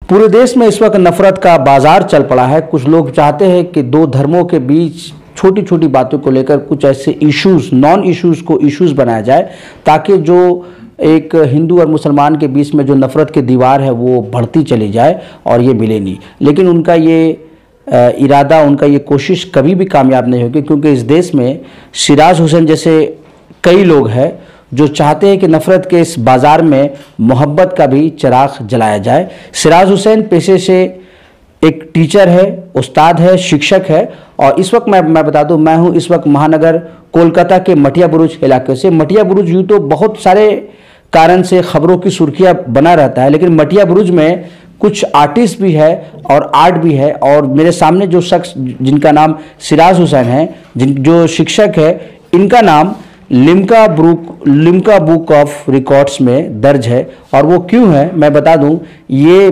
पूरे देश में इस वक्त नफरत का बाजार चल पड़ा है। कुछ लोग चाहते हैं कि दो धर्मों के बीच छोटी छोटी बातों को लेकर कुछ ऐसे इश्यूज, नॉन इश्यूज को इश्यूज बनाया जाए, ताकि जो एक हिंदू और मुसलमान के बीच में जो नफरत की दीवार है वो बढ़ती चली जाए और ये मिले नहीं। लेकिन उनका ये इरादा, उनका ये कोशिश कभी भी कामयाब नहीं होगी, क्योंकि इस देश में सिराज हुसैन जैसे कई लोग हैं जो चाहते हैं कि नफरत के इस बाज़ार में मोहब्बत का भी चिराग जलाया जाए। सिराज हुसैन पेशे से एक टीचर है, उस्ताद है, शिक्षक है, और इस वक्त मैं बता दूं, मैं हूं इस वक्त महानगर कोलकाता के मटिया बुरुज इलाके से। मटिया बुरुज यूँ तो बहुत सारे कारण से खबरों की सुर्खियाँ बना रहता है, लेकिन मटिया बुरुज में कुछ आर्टिस्ट भी है और आर्ट भी है। और मेरे सामने जो शख्स जिनका नाम सिराज हुसैन है, जो शिक्षक है, इनका नाम लिम्का बुक ऑफ रिकॉर्ड्स में दर्ज है। और वो क्यों है मैं बता दूं, ये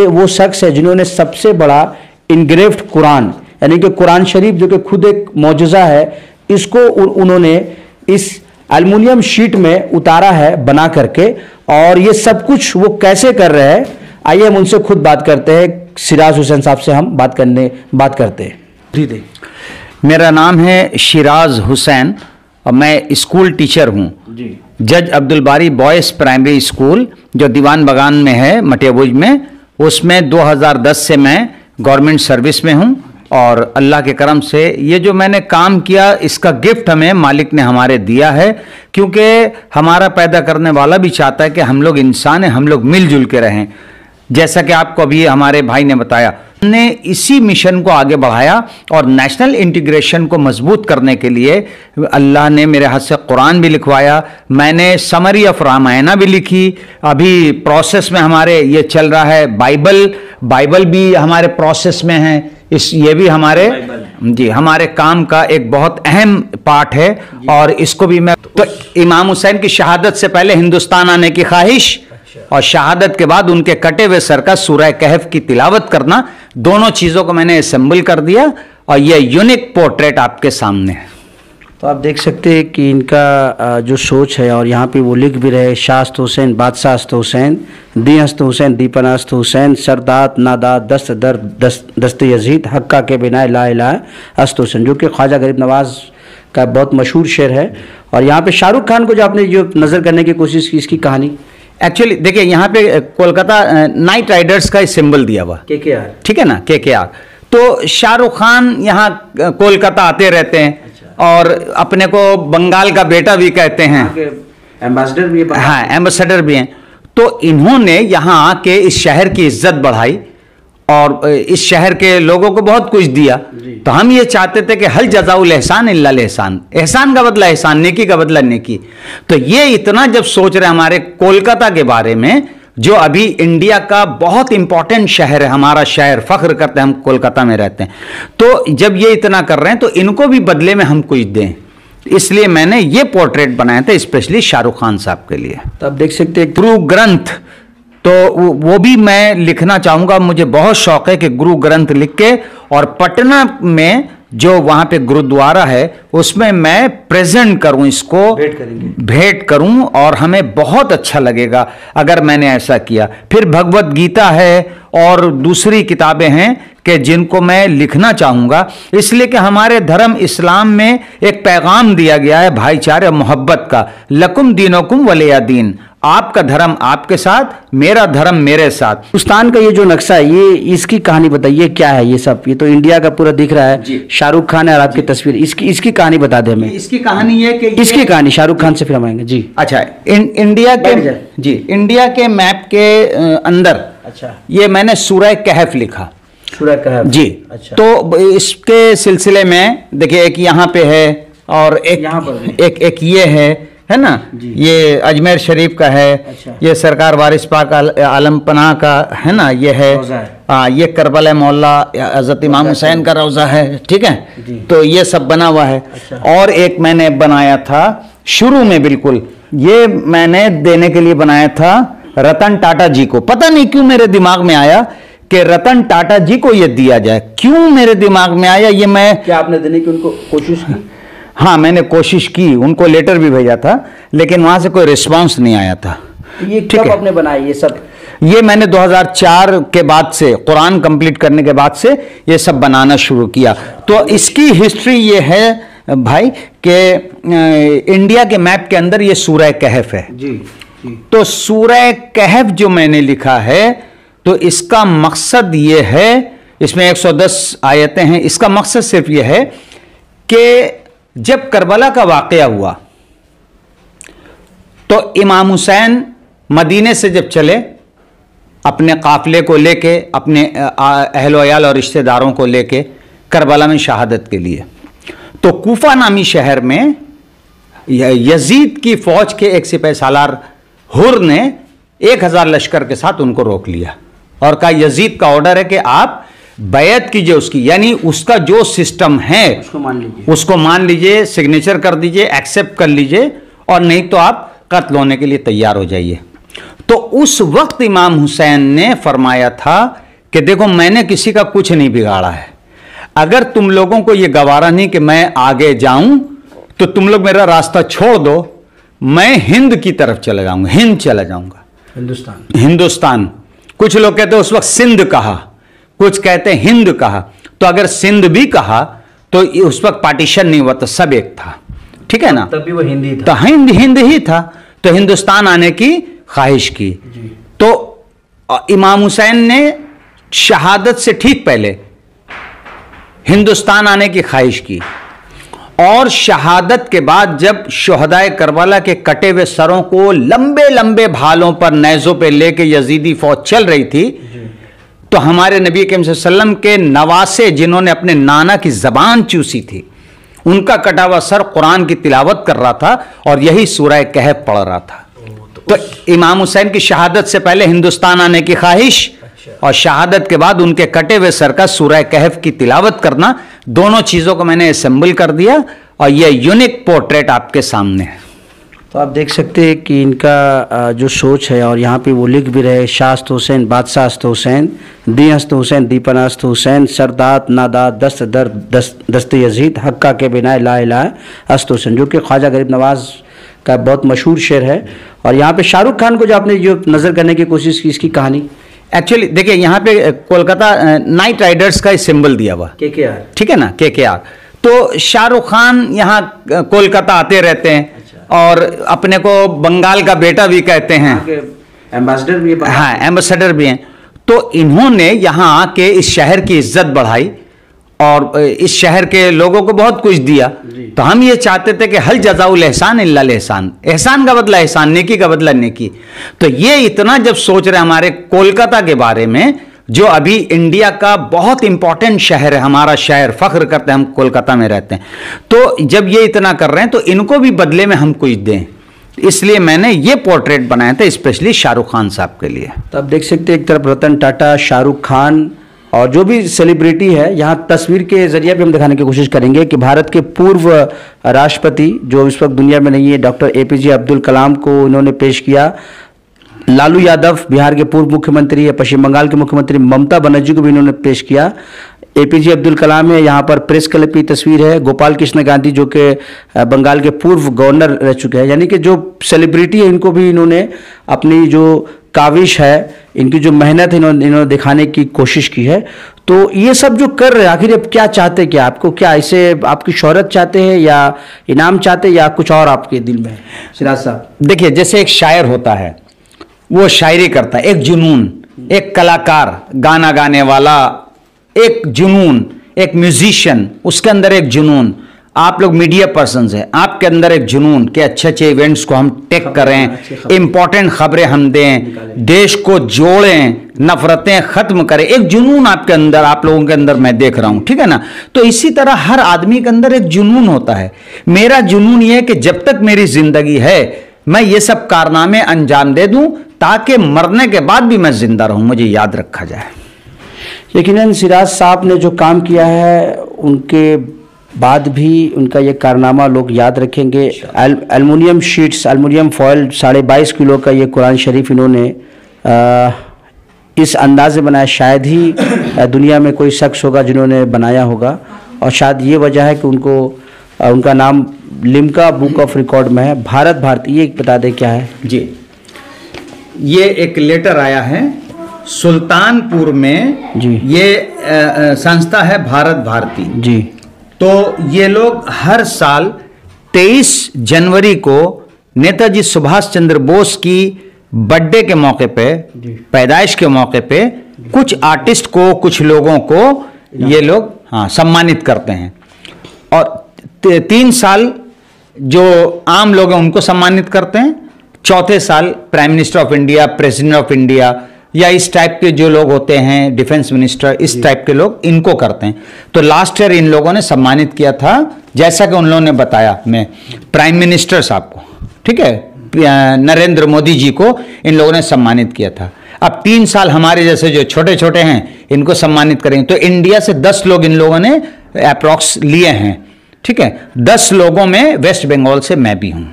वो शख्स है जिन्होंने सबसे बड़ा इनग्रेव्ड कुरान, यानी कि कुरान शरीफ जो कि खुद एक मौजज़ा है, इसको उन्होंने इस एल्युमिनियम शीट में उतारा है बना करके। और ये सब कुछ वो कैसे कर रहे हैं, आइए हम उनसे खुद बात करते हैं। सिराज हुसैन साहब से हम बात करते हैं। मेरा नाम है शिराज हुसैन और मैं स्कूल टीचर हूँ। जज अब्दुल बारी बॉयज़ प्राइमरी स्कूल जो दीवान बगान में है मटिया बुरुज में, उसमें 2010 से मैं गवर्नमेंट सर्विस में हूँ। और अल्लाह के करम से ये जो मैंने काम किया, इसका गिफ्ट हमें मालिक ने हमारे दिया है, क्योंकि हमारा पैदा करने वाला भी चाहता है कि हम लोग इंसान हैं, हम लोग मिलजुल के रहें। जैसा कि आपको अभी हमारे भाई ने बताया, ने इसी मिशन को आगे बढ़ाया और नेशनल इंटीग्रेशन को मजबूत करने के लिए अल्लाह ने मेरे हाथ से कुरान भी लिखवाया। मैंने समरी ऑफ रामायणा भी लिखी, अभी प्रोसेस में हमारे ये चल रहा है। बाइबल भी हमारे प्रोसेस में है। ये भी हमारे काम का एक बहुत अहम पार्ट है। और इसको भी मैं तो इमाम हुसैन की शहादत से पहले हिंदुस्तान आने की ख्वाहिश और शहादत के बाद उनके कटे हुए सर का सूरह कहफ की तिलावत करना, दोनों चीज़ों को मैंने असेंबल कर दिया और ये यूनिक पोर्ट्रेट आपके सामने है। तो आप देख सकते हैं कि इनका जो सोच है, और यहाँ पे वो लिख भी रहे, शास्त हुसैन, बादशाहस्त हुसैन, दीहस्त हुसैन, दीपनास्त हुसैन, सरदात नादात, दस्त दर दस्त यजीद, हक्का के बिना ला इलाहा अस्त हुसैन, जो कि ख्वाजा गरीब नवाज का बहुत मशहूर शेर है। और यहाँ पे शाहरुख खान को जो आपने जो नज़र करने की कोशिश की, इसकी कहानी एक्चुअली देखिए, यहाँ पे कोलकाता नाइट राइडर्स का सिंबल दिया हुआ KKR, ठीक है ना, KKR। तो शाहरुख खान यहाँ कोलकाता आते रहते हैं। अच्छा। और अपने को बंगाल का बेटा भी कहते हैं, एम्बेसडर भी है। हाँ, एम्बेसडर भी हैं। तो इन्होंने यहाँ आके इस शहर की इज्जत बढ़ाई और इस शहर के लोगों को बहुत कुछ दिया। तो हम ये चाहते थे कि हल जज़ाउल एहसान इल्लल एहसान, एहसान का बदला एहसान, नेकी का बदला नेकी। तो ये इतना जब सोच रहे हमारे कोलकाता के बारे में, जो अभी इंडिया का बहुत इंपॉर्टेंट शहर है, हमारा शहर, फख्र करते हैं हम कोलकाता में रहते हैं, तो जब ये इतना कर रहे हैं तो इनको भी बदले में हम कुछ दें, इसलिए मैंने ये पोर्ट्रेट बनाया था स्पेशली शाहरुख खान साहब के लिए। तो आप देख सकते हैं गुरु ग्रंथ, तो वो भी मैं लिखना चाहूँगा। मुझे बहुत शौक है कि गुरु ग्रंथ लिख के, और पटना में जो वहाँ पे गुरुद्वारा है उसमें मैं प्रेजेंट करूँ, इसको भेंट करूँ, और हमें बहुत अच्छा लगेगा अगर मैंने ऐसा किया। फिर भगवत गीता है और दूसरी किताबें हैं कि जिनको मैं लिखना चाहूँगा, इसलिए कि हमारे धर्म इस्लाम में एक पैगाम दिया गया है भाईचारे और मोहब्बत का, लकुम दीनुकुम वलिया दीन, आपका धर्म आपके साथ, मेरा धर्म मेरे साथ। हिंदुस्तान का ये जो नक्शा है, ये इसकी कहानी बताइए, क्या है ये सब? ये तो इंडिया का पूरा दिख रहा है, शाहरुख खान है और आपकी तस्वीर, इसकी कहानी बता दें हमें। इसकी कहानी ये कि इसकी कहानी शाहरुख खान से फिर हम आएंगे जी। अच्छा, इंडिया के मैप के अंदर, अच्छा, ये मैंने सूरह कहफ लिखा, सूरह कहफ जी। अच्छा। तो इसके सिलसिले में देखिए, एक यहाँ पे है और एक यहाँ पर एक ये है ना, ये अजमेर शरीफ का है। अच्छा। ये सरकार वारिस पाक आलम पनाह का है ना, ये है। ये करबला मौला हज़रत इमाम हुसैन का रौज़ा है, ठीक है। तो ये सब बना हुआ है। अच्छा। और एक मैंने बनाया था शुरू में, बिल्कुल ये मैंने देने के लिए बनाया था रतन टाटा जी को। पता नहीं क्यों मेरे दिमाग में आया कि रतन टाटा जी को ये दिया जाए। क्यों मेरे दिमाग में आया ये, मैं क्या आपने देने की उनको कोशिश की? हाँ, मैंने कोशिश की, उनको लेटर भी भेजा था, लेकिन वहां से कोई रिस्पांस नहीं आया था। ये कब आपने बनाया ये सब? ये मैंने 2004 के बाद से, कुरान कंप्लीट करने के बाद से ये सब बनाना शुरू किया। तो इसकी हिस्ट्री ये है भाई कि इंडिया के मैप के अंदर ये सूरह कहफ है जी। तो सूरह कहफ जो मैंने लिखा है, तो इसका मकसद ये है, इसमें 110 आयतें हैं, इसका मकसद सिर्फ ये है कि जब करबला का वाकया हुआ तो इमाम हुसैन मदीने से जब चले अपने काफिले को लेके, अपने अहल-ओ-अयाल और रिश्तेदारों को लेके करबला में शहादत के लिए, तो कूफा नामी शहर में यजीद की फौज के एक सिपाही सालार हुर ने 1000 लश्कर के साथ उनको रोक लिया और कहा यजीद का ऑर्डर है कि आप बैत कीजिए उसकी, यानी उसका जो सिस्टम है उसको मान लीजिए, सिग्नेचर कर दीजिए, एक्सेप्ट कर लीजिए, और नहीं तो आप कत्ल होने के लिए तैयार हो जाइए। तो उस वक्त इमाम हुसैन ने फरमाया था कि देखो मैंने किसी का कुछ नहीं बिगाड़ा है, अगर तुम लोगों को यह गवारा नहीं कि मैं आगे जाऊं तो तुम लोग मेरा रास्ता छोड़ दो, मैं हिंद की तरफ चला जाऊंगा, हिंद चला जाऊंगा, हिंदुस्तान। कुछ लोग कहते हैं उस वक्त सिंध कहा, कुछ कहते हैं हिंद कहा। तो अगर सिंध भी कहा तो उस वक्त पार्टीशन नहीं हुआ, तो सब एक था, ठीक है ना, तब भी वो हिंदी था, तो हिंद ही था। तो हिंदुस्तान आने की ख्वाहिश की। तो इमाम हुसैन ने शहादत से ठीक पहले हिंदुस्तान आने की ख्वाहिश की, और शहादत के बाद जब शुहदाए करबला के कटे हुए सरों को लंबे लंबे भालों पर, नेज़ों पे लेके यजीदी फौज चल रही थी, तो हमारे नबी करीम सल्लल्लाहु अलैहि वसल्लम के नवासे, जिन्होंने अपने नाना की जबान चूसी थी, उनका कटा हुआ सर कुरान की तिलावत कर रहा था और यही सूरह कहफ पढ़ रहा था। तो इमाम हुसैन की शहादत से पहले हिंदुस्तान आने की ख्वाहिश, और शहादत के बाद उनके कटे हुए सर का सूरह कहफ की तिलावत करना, दोनों चीजों को मैंने असेंबल कर दिया और यह यूनिक पोर्ट्रेट आपके सामने है। तो आप देख सकते हैं कि इनका जो सोच है, और यहाँ पे वो लिख भी रहे, शास्त हुसैन, बादशाह हस्त हुसैन, दी हस्त हुसैन, दीपना हस्त हुसैन, सरदात नादात दस्त दर दस्त यजीद, हक्का के बिना ला इलाहा हस्त हुसैन, जो कि ख्वाजा गरीब नवाज का बहुत मशहूर शेर है। और यहाँ पे शाहरुख खान को जो आपने जो नज़र करने की कोशिश की, इसकी कहानी एक्चुअली देखिए, यहाँ पे कोलकाता नाइट राइडर्स का सिंबल दिया हुआ KKR, ठीक है ना, KKR। तो शाहरुख खान यहाँ कोलकाता आते रहते हैं, और अपने को बंगाल का बेटा भी कहते हैं, एम्बेसडर भी है। हाँ, एम्बेसडर भी हैं। तो इन्होंने यहाँ आके इस शहर की इज्जत बढ़ाई और इस शहर के लोगों को बहुत कुछ दिया। तो हम ये चाहते थे कि हल जज़ाउल एहसान इल्ला एहसान, एहसान का बदला एहसान, नेकी का बदला नेकी। तो ये इतना जब सोच रहे हमारे कोलकाता के बारे में, जो अभी इंडिया का बहुत इंपॉर्टेंट शहर है, हमारा शहर, फख्र करते हैं हम कोलकाता में रहते हैं, तो जब ये इतना कर रहे हैं तो इनको भी बदले में हम कुछ दें, इसलिए मैंने ये पोर्ट्रेट बनाया था स्पेशली शाहरुख खान साहब के लिए। तो आप देख सकते हैं एक तरफ रतन टाटा, शाहरुख खान और जो भी सेलिब्रिटी है, यहाँ तस्वीर के जरिए भी हम दिखाने की कोशिश करेंगे कि भारत के पूर्व राष्ट्रपति जो इस वक्त दुनिया में नहीं है, डॉक्टर APJ अब्दुल कलाम को इन्होंने पेश किया। लालू यादव बिहार के पूर्व मुख्यमंत्री है, पश्चिम बंगाल के मुख्यमंत्री ममता बनर्जी को भी इन्होंने पेश किया। APJ अब्दुल कलाम है, यहाँ पर प्रेस क्लब की तस्वीर है। गोपाल कृष्ण गांधी जो कि बंगाल के पूर्व गवर्नर रह चुके हैं, यानी कि जो सेलिब्रिटी है इनको भी इन्होंने अपनी जो काविश है, इनकी जो मेहनत है, इन्होंने दिखाने की कोशिश की है। तो ये सब जो कर रहे हैं, आखिर अब क्या चाहते हैं, क्या आपको, क्या इसे आपकी शोहरत चाहते हैं या इनाम चाहते हैं या कुछ और आपके दिल में है सिराज साहब? देखिए, जैसे एक शायर होता है, वो शायरी करता है, एक जुनून, एक कलाकार, गाना गाने वाला, एक जुनून, एक म्यूजिशियन, उसके अंदर एक जुनून। आप लोग मीडिया पर्सन्स हैं, आपके अंदर एक जुनून कि अच्छे अच्छे इवेंट्स को हम टेक करें, इंपॉर्टेंट खबरें हम दें, देश को जोड़ें, नफरतें खत्म करें। एक जुनून आपके अंदर, आप लोगों के अंदर मैं देख रहा हूं, ठीक है ना। तो इसी तरह हर आदमी के अंदर एक जुनून होता है। मेरा जुनून ये है कि जब तक मेरी जिंदगी है मैं ये सब कारनामे अंजाम दे दूं, ताकि मरने के बाद भी मैं जिंदा रहूं, मुझे याद रखा जाए। यकीनन सिराज साहब ने जो काम किया है, उनके बाद भी उनका ये कारनामा लोग याद रखेंगे। Aluminium sheets, aluminium foil 22.5 kilo का ये कुरान शरीफ इन्होंने इस अंदाज से बनाया, शायद ही दुनिया में कोई शख्स होगा जिन्होंने बनाया होगा, और शायद ये वजह है कि उनका नाम लिम्का बुक ऑफ रिकॉर्ड में है। भारत भारती, ये बता दें क्या है जी। ये एक लेटर आया है सुल्तानपुर में जी। ये संस्था है भारत भारती जी। तो ये लोग हर साल 23 जनवरी को नेताजी सुभाष चंद्र बोस की बर्थडे के मौके पे, पैदाइश के मौके पे कुछ आर्टिस्ट को, कुछ लोगों को ये लोग सम्मानित करते हैं। और 3 साल जो आम लोग हैं उनको सम्मानित करते हैं, चौथे साल prime minister of India, president of India या इस टाइप के जो लोग होते हैं, डिफेंस मिनिस्टर, इस टाइप के लोग इनको करते हैं। तो लास्ट ईयर इन लोगों ने सम्मानित किया था, जैसा कि उन लोगों ने बताया, मैं प्राइम मिनिस्टर साहब को, ठीक है, नरेंद्र मोदी जी को इन लोगों ने सम्मानित किया था। अब 3 साल हमारे जैसे जो छोटे छोटे हैं इनको सम्मानित करेंगे। तो इंडिया से 10 लोग इन लोगों ने अप्रॉक्स लिए हैं, ठीक है। 10 लोगों में वेस्ट बंगाल से मैं भी हूं।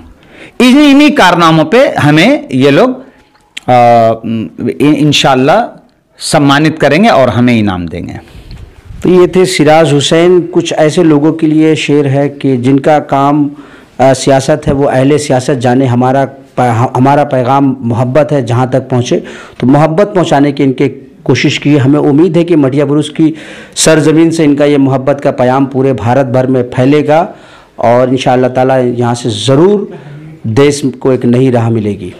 इन्हीं कारनामों पे हमें ये लोग इंशाल्लाह सम्मानित करेंगे और हमें इनाम देंगे। तो ये थे सिराज हुसैन। कुछ ऐसे लोगों के लिए शेर है कि जिनका काम सियासत है, वो अहले सियासत जाने। हमारा पैगाम मोहब्बत है, जहाँ तक पहुँचे तो मोहब्बत पहुँचाने की इनके कोशिश की। हमें उम्मीद है कि मटिया बुरुज की सरजमीन से इनका ये मोहब्बत का पैगाम पूरे भारत भर में फैलेगा और इंशाअल्लाह ताला यहाँ से ज़रूर देश को एक नई राह मिलेगी।